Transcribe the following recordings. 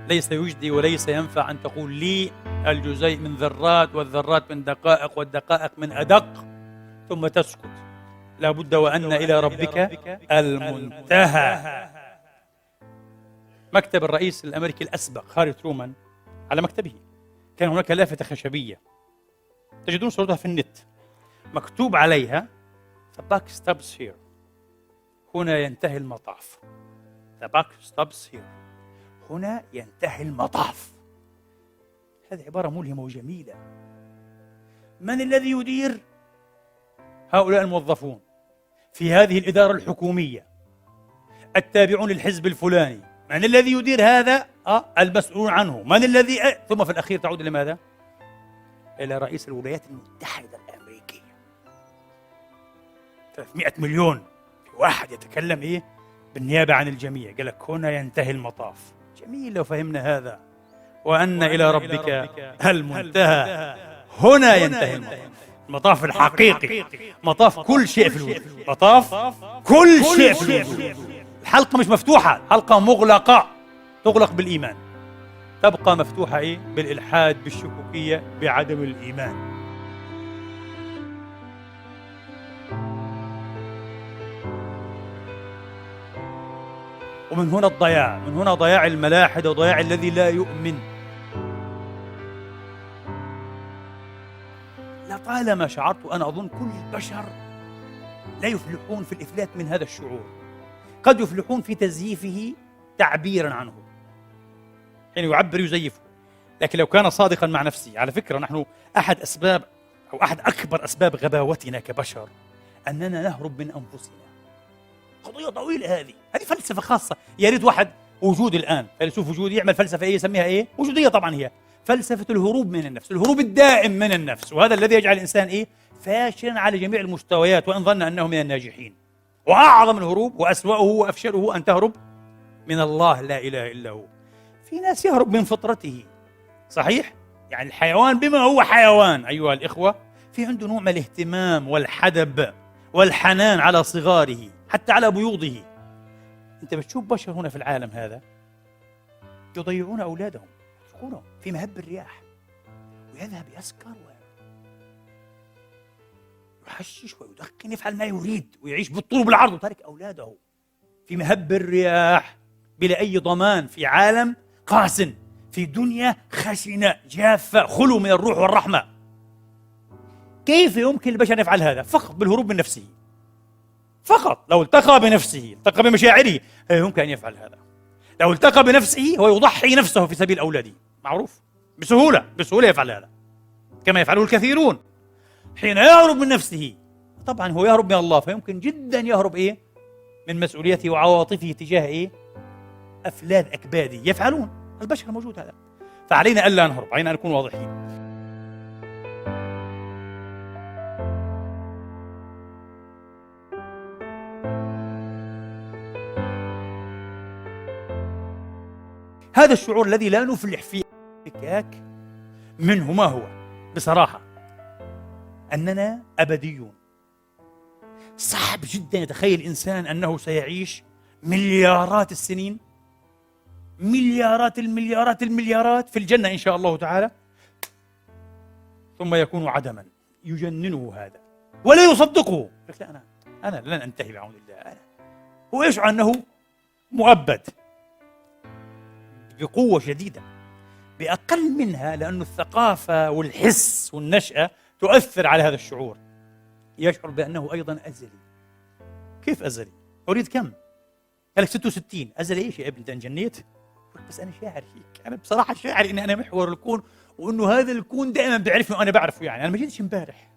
ليس يجدي وليس ينفع أن تقول لي الجزيء من ذرات والذرات من دقائق والدقائق من أدق ثم تسكت. لا بد وأن إلى ربك المنتهى. مكتب الرئيس الأمريكي الأسبق هاري ترومان، على مكتبه كان هناك لافتة خشبية تجدون صورتها في النت، مكتوب عليها The buck stops here. هنا ينتهي المطاف. The buck stops here. هنا ينتهي المطاف. هذه عبارة ملهمة وجميلة. من الذي يدير هؤلاء الموظفون في هذه الإدارة الحكومية التابعون للحزب الفلاني؟ من الذي يدير هذا؟ المسؤولون عنه. من الذي ثم في الأخير تعود إلى ماذا؟ إلى رئيس الولايات المتحدة الأمريكية. 300 مليون في واحد يتكلم بالنيابة عن الجميع. قال لك هنا ينتهي المطاف. جميل لو فهمنا هذا، وأن إلى ربك المنتهى. هنا ينتهي المطاف، المطاف الحقيقي، مطاف كل شيء في الوجود، مطاف كل شيء في الوجود. الحلقة مش مفتوحة، الحلقة مغلقة، تغلق بالإيمان، تبقى مفتوحة بالإلحاد، بالشكوكية، بعدم الإيمان. ومن هنا الضياع، من هنا ضياع الملاحد وضياع الذي لا يؤمن. لطالما شعرت، أنا أظن كل البشر لا يفلحون في الإفلات من هذا الشعور، قد يفلحون في تزييفه تعبيرا عنه، حين يعبر يزيفه. لكن لو كان صادقا مع نفسه، على فكرة نحن أحد أسباب أو أحد أكبر أسباب غباوتنا كبشر أننا نهرب من أنفسنا. قضية طويلة هذه فلسفة خاصة. يا ريت واحد وجود الآن فيلسوف وجودي يعمل فلسفة يسميها وجودية. طبعا هي فلسفة الهروب من النفس، الهروب الدائم من النفس، وهذا الذي يجعل الإنسان فاشلا على جميع المستويات وإن ظن أنه من الناجحين. وأعظم الهروب وأسوأه وأفشله أن تهرب من الله، لا إله إلا هو. في ناس يهرب من فطرته، صحيح؟ يعني الحيوان بما هو حيوان أيها الإخوة، في عنده نوع من الاهتمام والحدب والحنان على صغاره، حتى على بيوضه. أنت بتشوف بشر هنا في العالم هذا يضيعون أولادهم، يتركونهم في مهب الرياح، ويذهب يسكر ويحشش ويدخن، يفعل ما يريد ويعيش بالطول بالعرض، وترك أولاده في مهب الرياح بلا أي ضمان، في عالم قاس، في دنيا خشنة جافة خلو من الروح والرحمة. كيف يمكن للبشر أن يفعل هذا؟ فقط بالهروب من نفسه، فقط. لو التقى بنفسه، التقى بمشاعره، يمكن أن يفعل هذا. لو التقى بنفسه هو يضحي نفسه في سبيل أولاده، معروف، بسهولة يفعل هذا، كما يفعله الكثيرون. حين يهرب من نفسه، طبعا هو يهرب من الله، فيمكن جدا يهرب من مسؤوليته وعواطفه تجاه أفلاد أكباده. يفعلون، البشر موجود هذا. فعلينا ألا نهرب، علينا أن نكون واضحين. هذا الشعور الذي لا نفلح فيه فكاك منه ما هو؟ بصراحة أننا أبديون. صعب جدا يتخيل الإنسان أنه سيعيش مليارات السنين، مليارات المليارات في الجنة إن شاء الله تعالى، ثم يكون عدما. يجننه هذا ولا يصدقه. لا، أنا لن أنتهي بعون الله. هو يشعر أنه مؤبد بقوة شديدة، بأقل منها، لأن الثقافة والحس والنشأة تؤثر على هذا الشعور. يشعر بأنه أيضا أزلي. كيف أزلي؟ أريد كم؟ قال لك 66. أزلي إيش يا ابني؟ أنت انجنيت؟ بس أنا شاعر هيك، أنا بصراحة شاعر إني أنا محور الكون، وإنه هذا الكون دائما بيعرفني وأنا بعرفه. يعني أنا ما جيتش امبارح.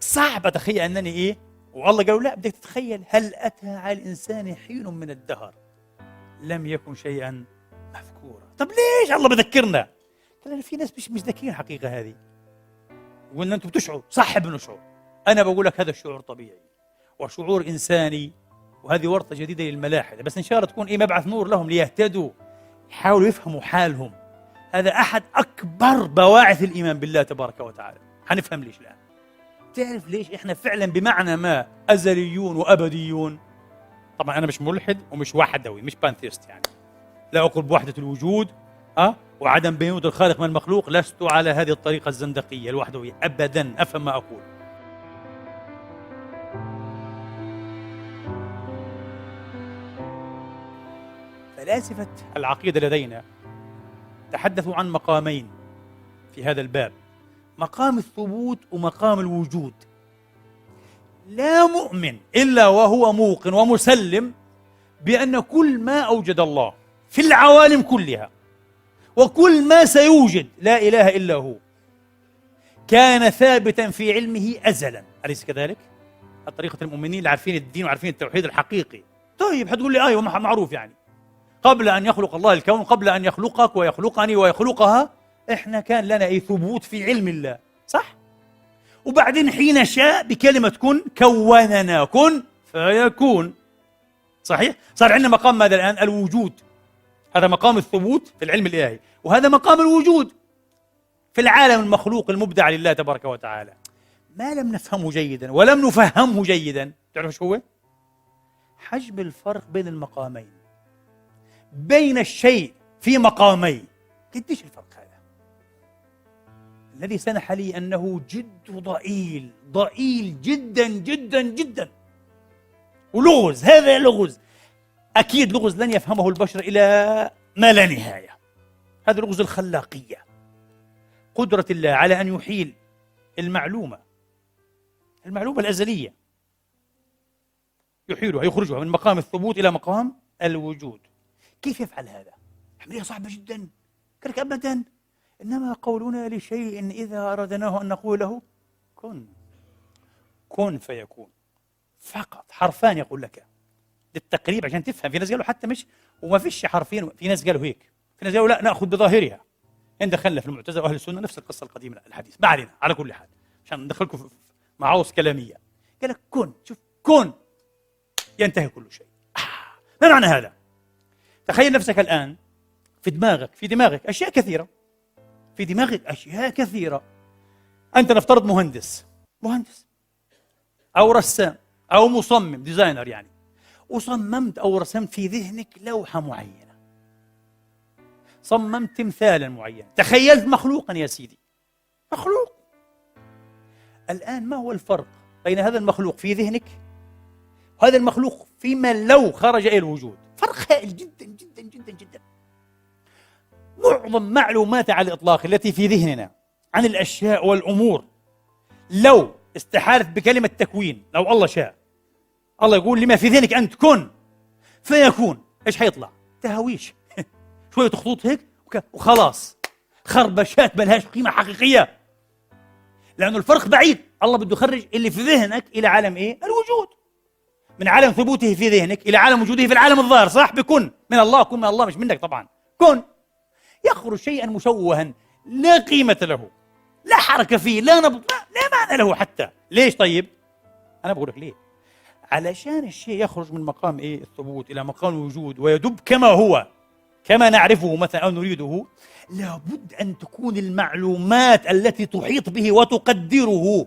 صعب أتخيل أنني والله قالوا لا، بدك تتخيل هل أتى على الإنسان حين من الدهر لم يكن شيئا مذكورا. طب ليش الله بذكرنا؟ قال في ناس مش ذكيين حقيقة هذه، وإن أنتم بتشعروا صح بنشعر. أنا بقول لك هذا الشعور طبيعي وشعور إنساني، وهذه ورطة جديدة للملاحدة، بس إن شاء الله تكون مبعث نور لهم ليهتدوا، يحاولوا يفهموا حالهم. هذا أحد أكبر بواعث الإيمان بالله تبارك وتعالى. هنفهم ليش الآن. تعرف ليش إحنا فعلا بمعنى ما أزليون وأبديون؟ طبعا أنا مش ملحد ومش وحدوي، مش بانثيست يعني، لا أقول بوحدة الوجود وعدم بينونة الخالق من المخلوق، لست على هذه الطريقة الزندقية الوحدوية أبدا. أفهم ما أقول. فلاسفة العقيدة لدينا تحدثوا عن مقامين في هذا الباب: مقام الثبوت ومقام الوجود. لا مؤمن إلا وهو موقن ومسلم بأن كل ما أوجد الله في العوالم كلها وكل ما سيوجد لا إله إلا هو كان ثابتا في علمه أزلا، أليس كذلك؟ طريقة المؤمنين اللي عارفين الدين وعارفين التوحيد الحقيقي. طيب حتقول لي أيوة معروف، يعني قبل أن يخلق الله الكون، قبل أن يخلقك ويخلقني ويخلقها، إحنا كان لنا أي ثبوت في علم الله، صح؟ وبعدين حين شاء بكلمة كن كوننا، كن فيكون، صحيح؟ صار عندنا مقام ماذا الآن؟ الوجود. هذا مقام الثبوت في العلم الإلهي، وهذا مقام الوجود في العالم المخلوق المبدع لله تبارك وتعالى. ما لم نفهمه جيدا ولم نفهمه جيدا، تعرف شو هو؟ حجم الفرق بين المقامين، بين الشيء في مقامين. قديش الفرق هذا؟ الذي سنح لي أنه جد ضئيل، ضئيل جدا جدا جدا، ولغز. هذا لغز، أكيد لغز لن يفهمه البشر إلى ما لا نهاية. هذا لغز الخلاقية، قدرة الله على أن يحيل المعلومة الأزلية، يحيلها، يخرجها من مقام الثبوت إلى مقام الوجود. كيف يفعل هذا؟ عملية صعبة جدا. كذلك أبدا، إنما قولنا لشيء إذا أردناه أن نقول له كن فيكون، فقط حرفان يقول لك للتقريب عشان تفهم. في ناس قالوا حتى مش وما فيش حرفين، في ناس قالوا هيك، في ناس قالوا لا نأخذ بظاهرها. إن دخلنا في المعتزلة وأهل السنة نفس القصة القديمة الحديث، ما علينا. على كل حال عشان ندخلكم في معاوص كلامية، قال لك كن، شوف كن ينتهي كل شيء. ما معنى هذا؟ تخيل نفسك الآن في دماغك أشياء كثيرة، في دماغك أشياء كثيرة. أنت نفترض مهندس أو رسام أو مصمم ديزاينر، يعني وصممت أو رسمت في ذهنك لوحة معينة، صممت تمثالا معين، تخيلت مخلوقا يا سيدي، مخلوق. الآن ما هو الفرق بين هذا المخلوق في ذهنك وهذا المخلوق فيما لو خرج إلى الوجود؟ فرق هائل جدا جدا جدا جدا. معظم معلومات على الإطلاق التي في ذهننا عن الأشياء والأمور لو استحالت بكلمة تكوين، لو الله شاء، الله يقول لما في ذهنك أنت كن فيكون، إيش حيطلع؟ تهويش شوية خطوط هيك وخلاص، خربشات ما لهاش قيمة حقيقية، لأنه الفرق بعيد. الله بده يخرج اللي في ذهنك إلى عالم إيه؟ الوجود، من عالم ثبوته في ذهنك إلى عالم وجوده في العالم الظاهر، صح؟ بكن من الله، كن من الله، مش منك طبعا. كن يخرج شيئا مشوها لا قيمة له، لا حركة فيه، لا نبض، لا معنى له حتى. ليش طيب؟ أنا بقول لك ليه. علشان الشيء يخرج من مقام إيه؟ الثبوت إلى مقام الوجود ويدب كما هو، كما نعرفه مثلا أو نريده، لابد أن تكون المعلومات التي تحيط به وتقدره،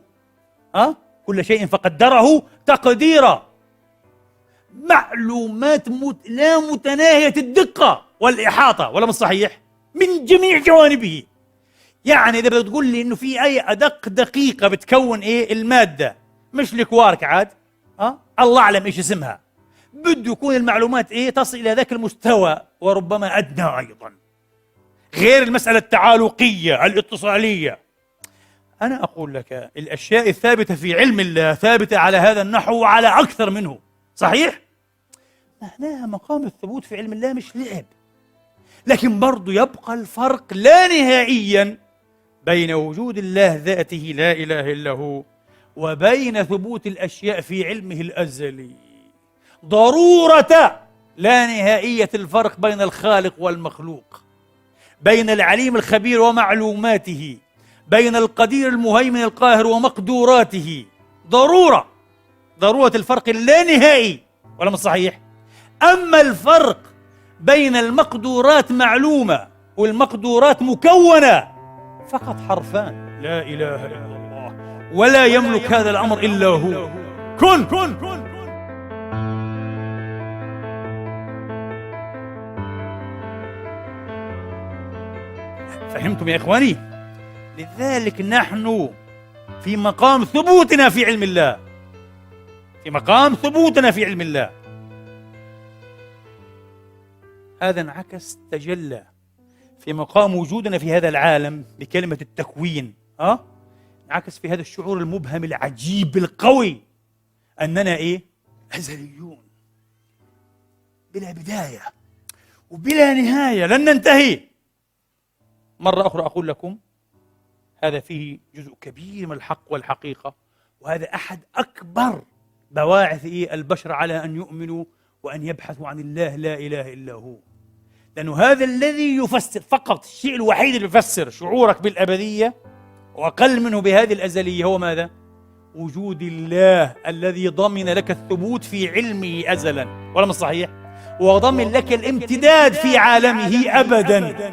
كل شيء فقدره تقديرا، معلومات لا متناهية الدقة والإحاطة، ولا مش صحيح؟ من جميع جوانبه. يعني إذا بدك تقول لي إنه في أي أدق دقيقة بتكون إيه المادة، مش الكوارك عاد، الله أعلم إيش اسمها، بده يكون المعلومات إيه تصل إلى ذاك المستوى وربما أدنى أيضا، غير المسألة التعالقية الاتصالية. أنا أقول لك الأشياء الثابتة في علم الله ثابتة على هذا النحو وعلى أكثر منه، صحيح؟ معناها مقام الثبوت في علم الله مش لعب، لكن برضو يبقى الفرق لا نهائيا بين وجود الله ذاته لا إله إلا هو وبين ثبوت الأشياء في علمه الأزلي. ضرورة لا نهائية الفرق بين الخالق والمخلوق، بين العليم الخبير ومعلوماته، بين القدير المهيمن القاهر ومقدوراته. ضرورة الفرق اللانهائي، ولا مش صحيح؟ أما الفرق بين المقدورات معلومة والمقدورات مكونة فقط حرفان، لا إله إلا الله، ولا يملك هذا الأمر إلا هو. كن فهمتم يا إخواني؟ لذلك نحن في مقام ثبوتنا في علم الله، في مقام ثبوتنا في علم الله. هذا انعكس تجلى في مقام وجودنا في هذا العالم بكلمة التكوين. انعكس في هذا الشعور المبهم العجيب القوي أننا أزليون بلا بداية وبلا نهاية، لن ننتهي. مرة أخرى أقول لكم هذا فيه جزء كبير من الحق والحقيقة، وهذا أحد أكبر بواعث البشر على أن يؤمنوا وأن يبحثوا عن الله لا إله إلا هو. لأنه هذا الذي يفسر فقط، الشيء الوحيد اللي يفسر شعورك بالأبدية وأقل منه بهذه الأزلية هو ماذا؟ وجود الله الذي ضمن لك الثبوت في علمه أزلا، ولا مش صحيح؟ وضمن لك الامتداد في عالمه أبدا.